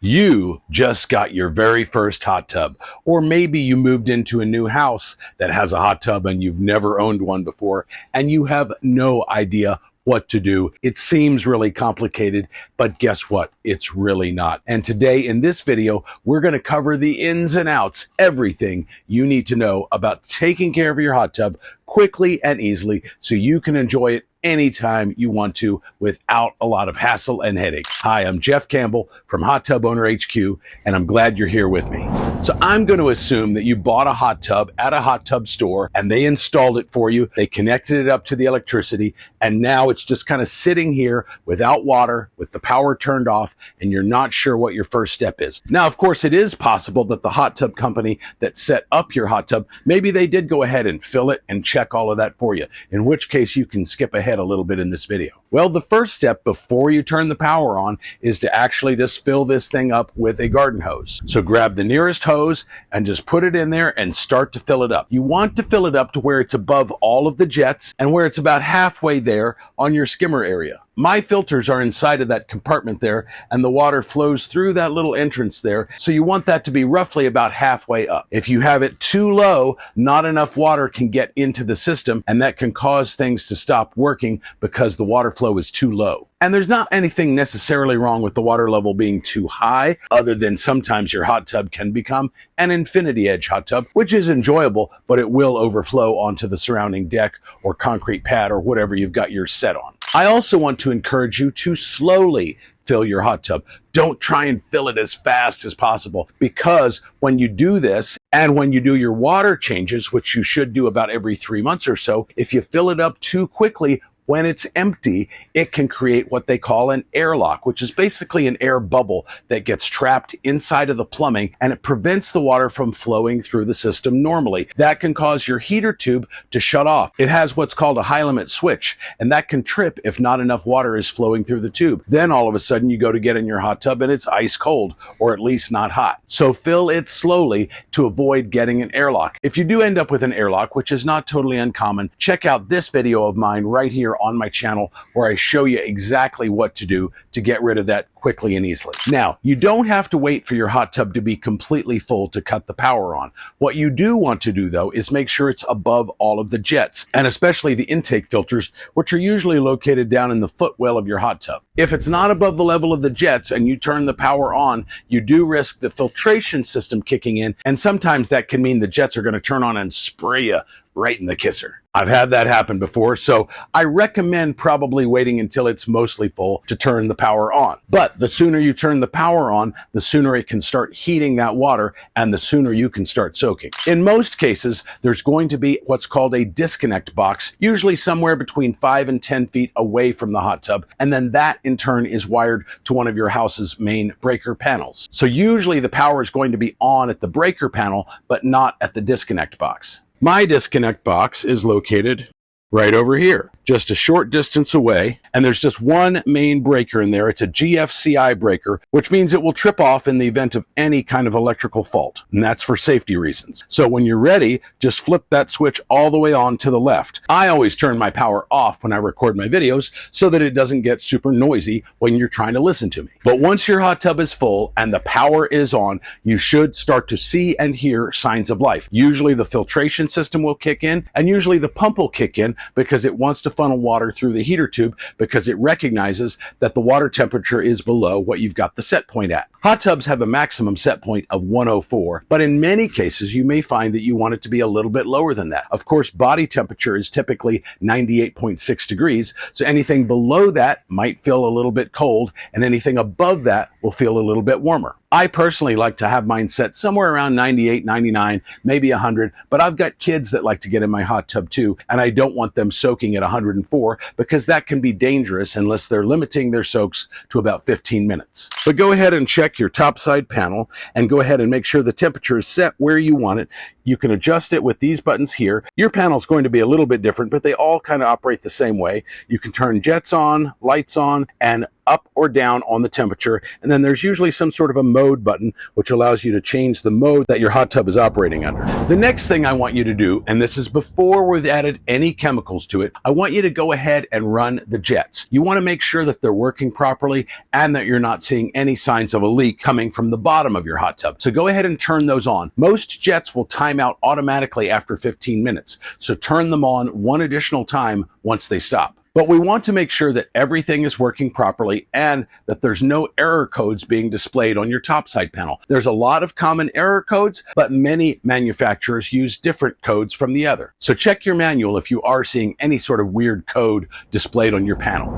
You just got your very first hot tub, or maybe you moved into a new house that has a hot tub and you've never owned one before, and you have no idea what to do. It seems really complicated, but guess what? It's really not. And today in this video, we're going to cover the ins and outs, everything you need to know about taking care of your hot tub quickly and easily so you can enjoy it anytime you want to without a lot of hassle and headache. Hi, I'm Jeff Campbell from Hot Tub Owner HQ, and I'm glad you're here with me. So I'm going to assume that you bought a hot tub at a hot tub store and they installed it for you. They connected it up to the electricity, and now it's just kind of sitting here without water, with the power turned off, and you're not sure what your first step is. Now, of course, it is possible that the hot tub company that set up your hot tub, maybe they did go ahead and fill it and check all of that for you, in which case you can skip ahead a little bit in this video. Well, the first step before you turn the power on is to actually just fill this thing up with a garden hose. So grab the nearest hose and just put it in there and start to fill it up. You want to fill it up to where it's above all of the jets and where it's about halfway there on your skimmer area. My filters are inside of that compartment there, and the water flows through that little entrance there. So you want that to be roughly about halfway up. If you have it too low, not enough water can get into the system, and that can cause things to stop working because the water flow is too low. And there's not anything necessarily wrong with the water level being too high, other than sometimes your hot tub can become an infinity edge hot tub, which is enjoyable, but it will overflow onto the surrounding deck or concrete pad or whatever you've got yours set on. I also want to encourage you to slowly fill your hot tub. Don't try and fill it as fast as possible, because when you do this and when you do your water changes, which you should do about every 3 months or so, if you fill it up too quickly, when it's empty, it can create what they call an airlock, which is basically an air bubble that gets trapped inside of the plumbing, and it prevents the water from flowing through the system normally. That can cause your heater tube to shut off. It has what's called a high limit switch, and that can trip if not enough water is flowing through the tube. Then all of a sudden you go to get in your hot tub and it's ice cold, or at least not hot. So fill it slowly to avoid getting an airlock. If you do end up with an airlock, which is not totally uncommon, check out this video of mine right here on my channel where I show you exactly what to do to get rid of that quickly and easily. Now, you don't have to wait for your hot tub to be completely full to cut the power on. What you do want to do, though, is make sure it's above all of the jets, and especially the intake filters, which are usually located down in the footwell of your hot tub. If it's not above the level of the jets and you turn the power on, you do risk the filtration system kicking in, and sometimes that can mean the jets are going to turn on and spray you right in the kisser. I've had that happen before, so I recommend probably waiting until it's mostly full to turn the power on. But the sooner you turn the power on, the sooner it can start heating that water, and the sooner you can start soaking. In most cases, there's going to be what's called a disconnect box, usually somewhere between 5 and 10 feet away from the hot tub, and then that in turn is wired to one of your house's main breaker panels. So usually the power is going to be on at the breaker panel, but not at the disconnect box. My disconnect box is located right over here, just a short distance away, and there's just one main breaker in there. It's a GFCI breaker, which means it will trip off in the event of any kind of electrical fault, and that's for safety reasons. So when you're ready, just flip that switch all the way on to the left. I always turn my power off when I record my videos so that it doesn't get super noisy when you're trying to listen to me. But once your hot tub is full and the power is on, you should start to see and hear signs of life. Usually the filtration system will kick in, and usually the pump will kick in, because it wants to funnel water through the heater tube because it recognizes that the water temperature is below what you've got the set point at. Hot tubs have a maximum set point of 104, but in many cases you may find that you want it to be a little bit lower than that. Of course, body temperature is typically 98.6 degrees, so anything below that might feel a little bit cold, and anything above that will feel a little bit warmer. I personally like to have mine set somewhere around 98, 99, maybe 100, but I've got kids that like to get in my hot tub too, and I don't want them soaking at 104 because that can be dangerous unless they're limiting their soaks to about 15 minutes. But go ahead and check your topside panel and go ahead and make sure the temperature is set where you want it. You can adjust it with these buttons here. Your panel is going to be a little bit different, but they all kind of operate the same way. You can turn jets on, lights on, and up or down on the temperature, and then there's usually some sort of a mode button which allows you to change the mode that your hot tub is operating under. The next thing I want you to do, and this is before we've added any chemicals to it, I want you to go ahead and run the jets. You want to make sure that they're working properly and that you're not seeing any signs of a leak coming from the bottom of your hot tub. So go ahead and turn those on. Most jets will time out automatically after 15 minutes, so turn them on one additional time once they stop. But we want to make sure that everything is working properly and that there's no error codes being displayed on your topside panel. There's a lot of common error codes, but many manufacturers use different codes from the other. So check your manual if you are seeing any sort of weird code displayed on your panel.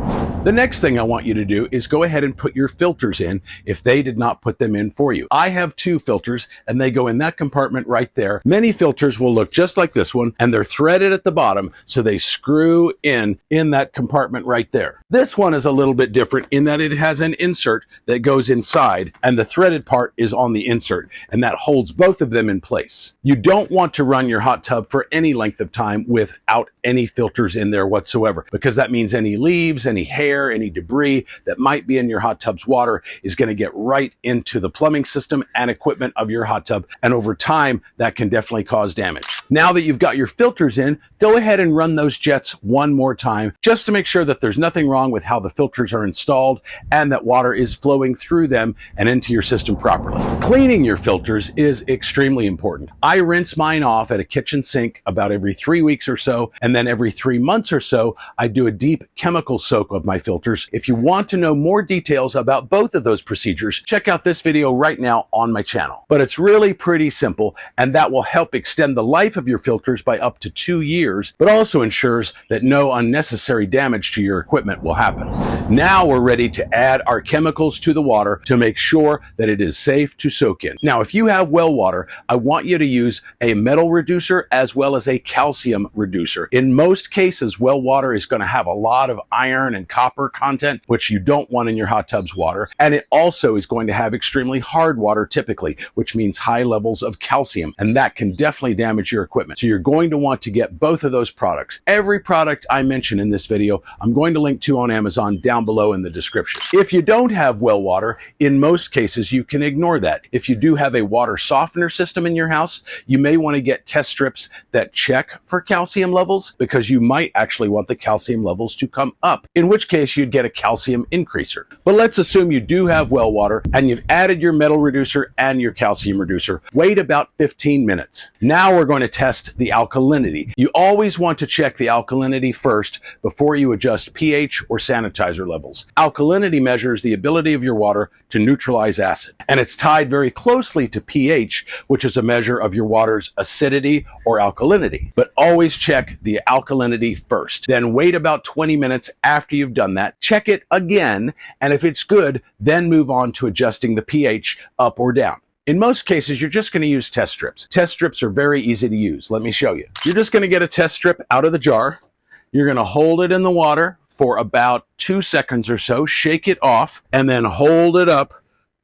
The next thing I want you to do is go ahead and put your filters in if they did not put them in for you. I have 2 filters and they go in that compartment right there. Many filters will look just like this one and they're threaded at the bottom, so they screw in that compartment right there. This one is a little bit different in that it has an insert that goes inside and the threaded part is on the insert, and that holds both of them in place. You don't want to run your hot tub for any length of time without any filters in there whatsoever, because that means any leaves, any hair, any debris that might be in your hot tub's water is going to get right into the plumbing system and equipment of your hot tub, and over time that can definitely cause damage. Now that you've got your filters in, go ahead and run those jets one more time just to make sure that there's nothing wrong with how the filters are installed and that water is flowing through them and into your system properly. Cleaning your filters is extremely important. I rinse mine off at a kitchen sink about every 3 weeks or so, and then every 3 months or so, I do a deep chemical soak of my filters. If you want to know more details about both of those procedures, check out this video right now on my channel. But it's really pretty simple, and that will help extend the life of your filters by up to 2 years, but also ensures that no unnecessary damage to your equipment will happen. Now we're ready to add our chemicals to the water to make sure that it is safe to soak in. Now, if you have well water, I want you to use a metal reducer as well as a calcium reducer. In most cases, well water is going to have a lot of iron and copper content, which you don't want in your hot tub's water. And it also is going to have extremely hard water typically, which means high levels of calcium, and that can definitely damage your equipment. So you're going to want to get both of those products. Every product I mention in this video, I'm going to link to on Amazon down below in the description. If you don't have well water, in most cases, you can ignore that. If you do have a water softener system in your house, you may want to get test strips that check for calcium levels, because you might actually want the calcium levels to come up, in which case you'd get a calcium increaser. But let's assume you do have well water and you've added your metal reducer and your calcium reducer. Wait about 15 minutes. Now we're going to test the alkalinity. You always want to check the alkalinity first before you adjust pH or sanitizer levels. Alkalinity measures the ability of your water to neutralize acid, and it's tied very closely to pH, which is a measure of your water's acidity or alkalinity. But always check the alkalinity first. Then wait about 20 minutes after you've done that. Check it again, and if it's good, then move on to adjusting the pH up or down. In most cases, you're just going to use test strips. Test strips are very easy to use. Let me show you. You're just going to get a test strip out of the jar. You're going to hold it in the water for about 2 seconds or so, shake it off, and then hold it up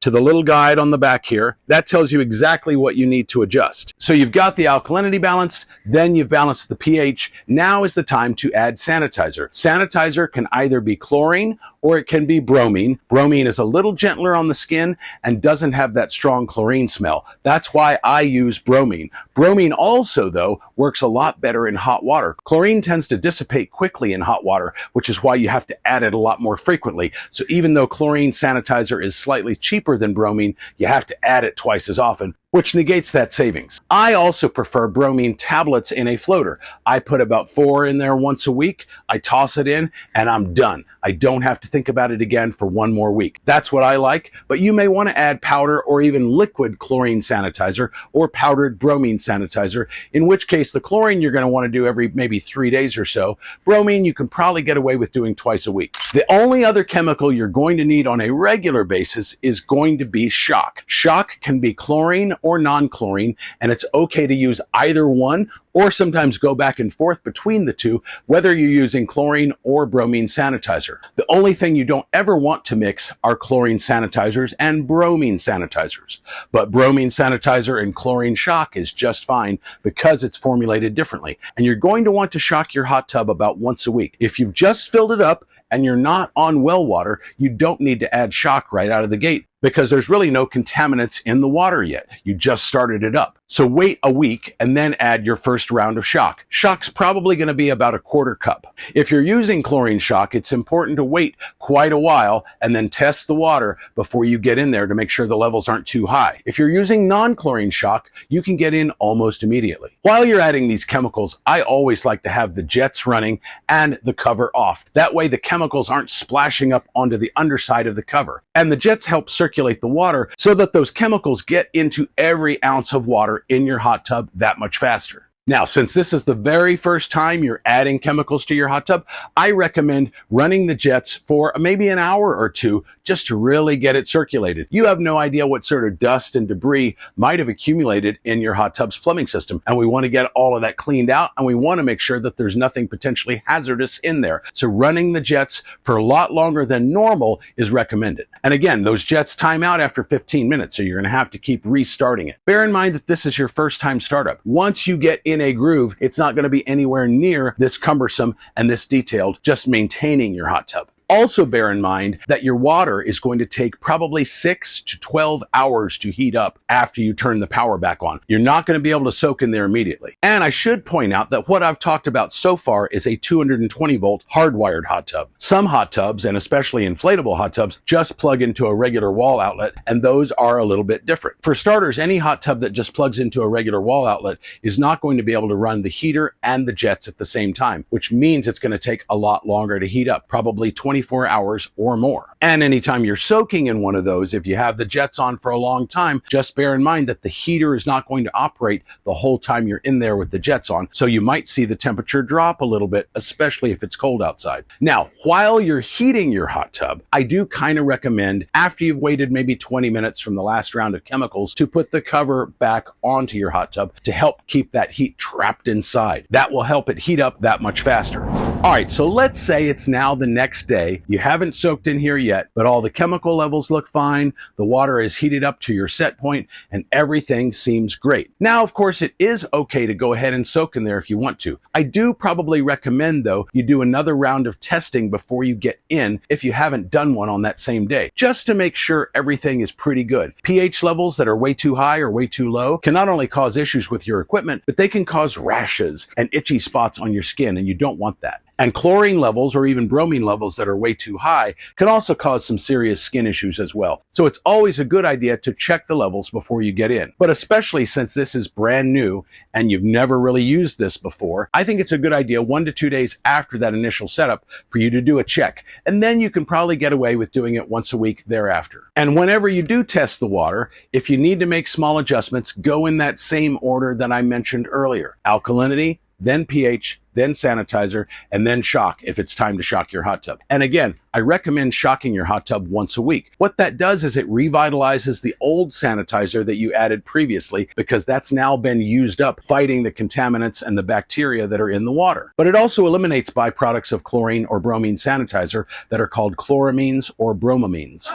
to the little guide on the back here. That tells you exactly what you need to adjust. So you've got the alkalinity balanced, then you've balanced the pH. Now is the time to add sanitizer. Sanitizer can either be chlorine or it can be bromine. Bromine is a little gentler on the skin and doesn't have that strong chlorine smell. That's why I use bromine. Bromine also, though, works a lot better in hot water. Chlorine tends to dissipate quickly in hot water, which is why you have to add it a lot more frequently. So even though chlorine sanitizer is slightly cheaper than bromine, you have to add it twice as often, which negates that savings. I also prefer bromine tablets in a floater. I put about 4 in there once a week. I toss it in and I'm done. I don't have to think about it again for 1 more week. That's what I like, but you may want to add powder or even liquid chlorine sanitizer or powdered bromine sanitizer, in which case the chlorine you're going to want to do every maybe 3 days or so. Bromine you can probably get away with doing twice a week. The only other chemical you're going to need on a regular basis is going to be shock. Shock can be chlorine or non-chlorine, and it's okay to use either one or sometimes go back and forth between the two, whether you're using chlorine or bromine sanitizer. The only thing you don't ever want to mix are chlorine sanitizers and bromine sanitizers. But bromine sanitizer and chlorine shock is just fine because it's formulated differently. And you're going to want to shock your hot tub about once a week. If you've just filled it up and you're not on well water, you don't need to add shock right out of the gate, because there's really no contaminants in the water yet. You just started it up. So wait a week and then add your first round of shock. Shock's probably going to be about a quarter cup. If you're using chlorine shock, it's important to wait quite a while and then test the water before you get in there to make sure the levels aren't too high. If you're using non-chlorine shock, you can get in almost immediately. While you're adding these chemicals, I always like to have the jets running and the cover off. That way the chemicals aren't splashing up onto the underside of the cover. And the jets help circulate the water so that those chemicals get into every ounce of water in your hot tub that much faster. Now, since this is the very first time you're adding chemicals to your hot tub, I recommend running the jets for maybe an hour or two just to really get it circulated. You have no idea what sort of dust and debris might have accumulated in your hot tub's plumbing system, and we want to get all of that cleaned out, and we want to make sure that there's nothing potentially hazardous in there. So running the jets for a lot longer than normal is recommended. And again, those jets time out after 15 minutes, so you're going to have to keep restarting it. Bear in mind that this is your first time startup. Once you get in a groove, it's not going to be anywhere near this cumbersome and this detailed, just maintaining your hot tub. Also bear in mind that your water is going to take probably 6 to 12 hours to heat up after you turn the power back on. You're not going to be able to soak in there immediately. And I should point out that what I've talked about so far is a 220 volt hardwired hot tub. Some hot tubs, and especially inflatable hot tubs, just plug into a regular wall outlet, and those are a little bit different. For starters, any hot tub that just plugs into a regular wall outlet is not going to be able to run the heater and the jets at the same time, which means it's going to take a lot longer to heat up, probably 24 hours or more. And anytime you're soaking in one of those, if you have the jets on for a long time, just bear in mind that the heater is not going to operate the whole time you're in there with the jets on. So you might see the temperature drop a little bit, especially if it's cold outside. Now, while you're heating your hot tub, I do kind of recommend, after you've waited maybe 20 minutes from the last round of chemicals, to put the cover back onto your hot tub to help keep that heat trapped inside. That will help it heat up that much faster. All right, so let's say it's now the next day. You haven't soaked in here yet, but all the chemical levels look fine. The water is heated up to your set point and everything seems great. Now, of course, it is okay to go ahead and soak in there if you want to. I do probably recommend, though, you do another round of testing before you get in if you haven't done one on that same day, just to make sure everything is pretty good. pH levels that are way too high or way too low can not only cause issues with your equipment, but they can cause rashes and itchy spots on your skin, and you don't want that. And chlorine levels or even bromine levels that are way too high can also cause some serious skin issues as well. So it's always a good idea to check the levels before you get in. But especially since this is brand new and you've never really used this before, I think it's a good idea 1 to 2 days after that initial setup for you to do a check. And then you can probably get away with doing it once a week thereafter. And whenever you do test the water, if you need to make small adjustments, go in that same order that I mentioned earlier. Alkalinity, then pH, then sanitizer, and then shock if it's time to shock your hot tub. And again, I recommend shocking your hot tub once a week. What that does is it revitalizes the old sanitizer that you added previously, because that's now been used up fighting the contaminants and the bacteria that are in the water. But it also eliminates byproducts of chlorine or bromine sanitizer that are called chloramines or bromamines.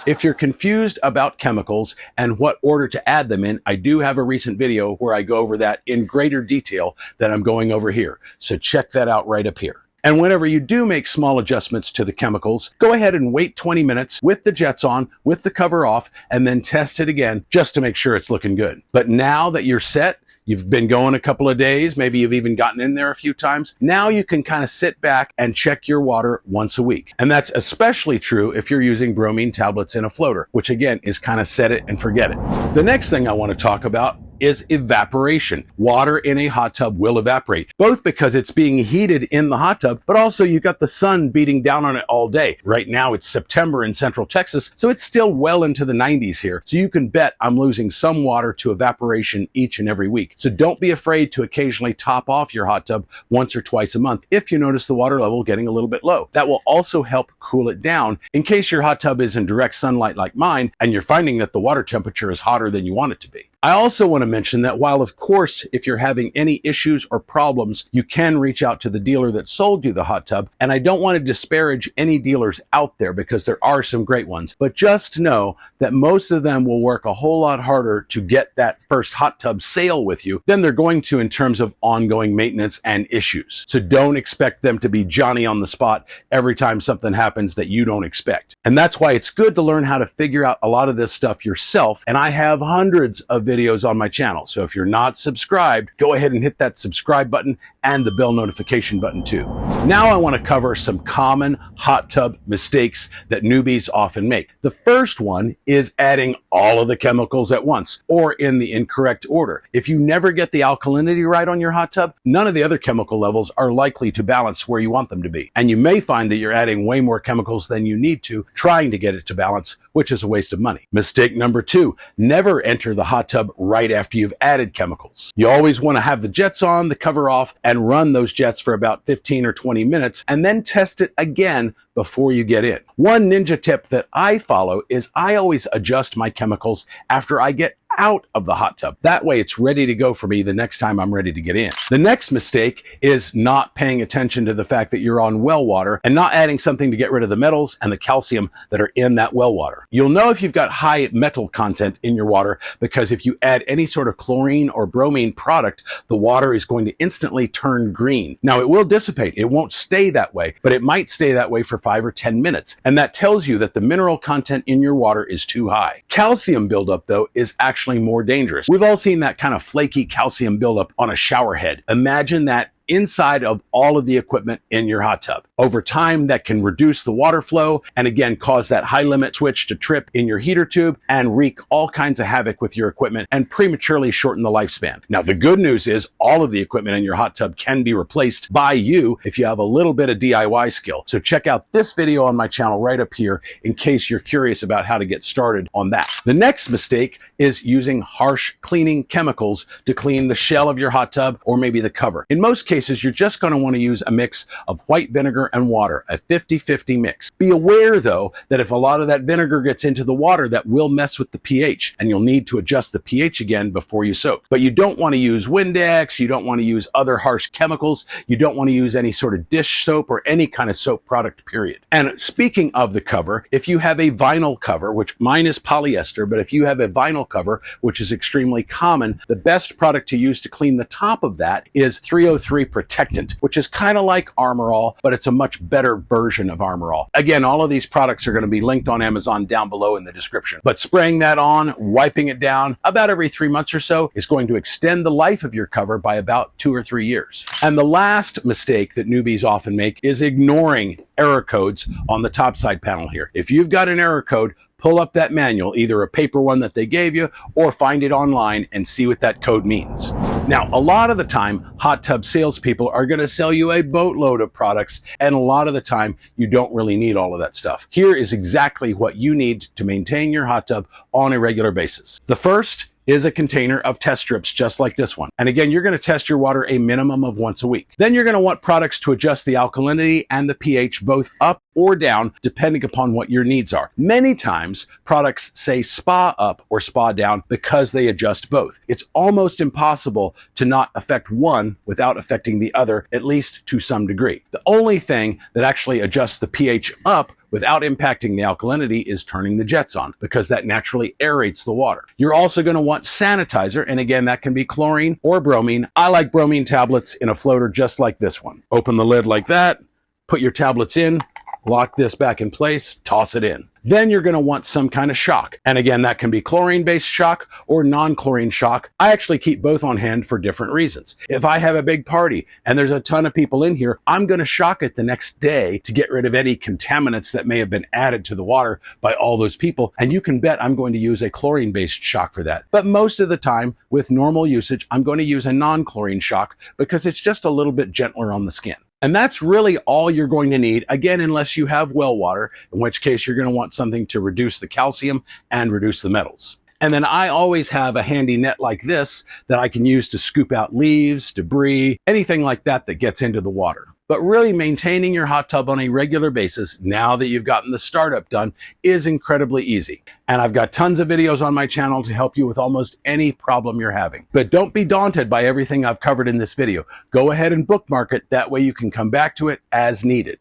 If you're confused about chemicals and what order to add them in, I do have a recent video where I go over that in greater detail than I'm going over here. So check that out right up here. And whenever you do make small adjustments to the chemicals, go ahead and wait 20 minutes with the jets on, with the cover off, and then test it again just to make sure it's looking good. But now that you're set, you've been going a couple of days, maybe you've even gotten in there a few times. Now you can kind of sit back and check your water once a week. And that's especially true if you're using bromine tablets in a floater, which again is kind of set it and forget it. The next thing I want to talk about is evaporation. Water in a hot tub will evaporate, both because it's being heated in the hot tub, but also you got the sun beating down on it all day. Right now it's September in Central Texas, so it's still well into the 90s here. So you can bet I'm losing some water to evaporation each and every week. So don't be afraid to occasionally top off your hot tub once or twice a month if you notice the water level getting a little bit low. That will also help cool it down in case your hot tub is in direct sunlight like mine and you're finding that the water temperature is hotter than you want it to be. I also want to mention that while, of course, if you're having any issues or problems, you can reach out to the dealer that sold you the hot tub. And I don't want to disparage any dealers out there because there are some great ones, but just know that most of them will work a whole lot harder to get that first hot tub sale with you than they're going to in terms of ongoing maintenance and issues. So don't expect them to be Johnny on the spot every time something happens that you don't expect. And that's why it's good to learn how to figure out a lot of this stuff yourself. And I have hundreds of videos on my channel. So if you're not subscribed, go ahead and hit that subscribe button and the bell notification button too. Now I want to cover some common hot tub mistakes that newbies often make. The first one is adding all of the chemicals at once or in the incorrect order. If you never get the alkalinity right on your hot tub, none of the other chemical levels are likely to balance where you want them to be. And you may find that you're adding way more chemicals than you need to trying to get it to balance, which is a waste of money. Mistake number 2, never enter the hot tub right after you've added chemicals. You always want to have the jets on, the cover off, and run those jets for about 15 or 20 minutes, and then test it again before you get in. One ninja tip that I follow is I always adjust my chemicals after I get out of the hot tub. That way it's ready to go for me the next time I'm ready to get in. The next mistake is not paying attention to the fact that you're on well water and not adding something to get rid of the metals and the calcium that are in that well water. You'll know if you've got high metal content in your water because if you add any sort of chlorine or bromine product, the water is going to instantly turn green. Now it will dissipate. It won't stay that way, but it might stay that way for 5 or 10 minutes. And that tells you that the mineral content in your water is too high. Calcium buildup, though, is actually more dangerous. We've all seen that kind of flaky calcium buildup on a shower head. Imagine that inside of all of the equipment in your hot tub. Over time, that can reduce the water flow and again cause that high limit switch to trip in your heater tube and wreak all kinds of havoc with your equipment and prematurely shorten the lifespan. Now, the good news is all of the equipment in your hot tub can be replaced by you if you have a little bit of DIY skill. So check out this video on my channel right up here in case you're curious about how to get started on that. The next mistake is using harsh cleaning chemicals to clean the shell of your hot tub or maybe the cover. In most cases, you're just going to want to use a mix of white vinegar and water, a 50-50 mix. Be aware, though, that if a lot of that vinegar gets into the water, that will mess with the pH, and you'll need to adjust the pH again before you soak. But you don't want to use Windex, you don't want to use other harsh chemicals, you don't want to use any sort of dish soap or any kind of soap product, period. And speaking of the cover, if you have a vinyl cover, which mine is polyester, but if you have a vinyl cover, which is extremely common, the best product to use to clean the top of that is 303 Protectant, which is kind of like Armor All, but it's a much better version of Armor All. Again, all of these products are going to be linked on Amazon down below in the description. But spraying that on, wiping it down about every 3 months or so is going to extend the life of your cover by about 2 or 3 years. And the last mistake that newbies often make is ignoring error codes on the top side panel here. If you've got an error code, pull up that manual, either a paper one that they gave you or find it online and see what that code means. Now, a lot of the time, hot tub salespeople are going to sell you a boatload of products, and a lot of the time, you don't really need all of that stuff. Here is exactly what you need to maintain your hot tub on a regular basis. The first is a container of test strips just like this one. And again, you're going to test your water a minimum of once a week. Then you're going to want products to adjust the alkalinity and the pH both up or down depending upon what your needs are. Many times products say spa up or spa down because they adjust both. It's almost impossible to not affect one without affecting the other, at least to some degree. The only thing that actually adjusts the pH up without impacting the alkalinity is turning the jets on because that naturally aerates the water. You're also going to want sanitizer, and again, that can be chlorine or bromine. I like bromine tablets in a floater just like this one. Open the lid like that, put your tablets in, lock this back in place, toss it in. Then you're going to want some kind of shock. And again, that can be chlorine-based shock or non-chlorine shock. I actually keep both on hand for different reasons. If I have a big party and there's a ton of people in here, I'm going to shock it the next day to get rid of any contaminants that may have been added to the water by all those people. And you can bet I'm going to use a chlorine-based shock for that. But most of the time, with normal usage, I'm going to use a non-chlorine shock because it's just a little bit gentler on the skin. And that's really all you're going to need, again, unless you have well water, in which case you're going to want something to reduce the calcium and reduce the metals. And then I always have a handy net like this that I can use to scoop out leaves, debris, anything like that that gets into the water. But really maintaining your hot tub on a regular basis, now that you've gotten the startup done, is incredibly easy. And I've got tons of videos on my channel to help you with almost any problem you're having. But don't be daunted by everything I've covered in this video. Go ahead and bookmark it. That way you can come back to it as needed.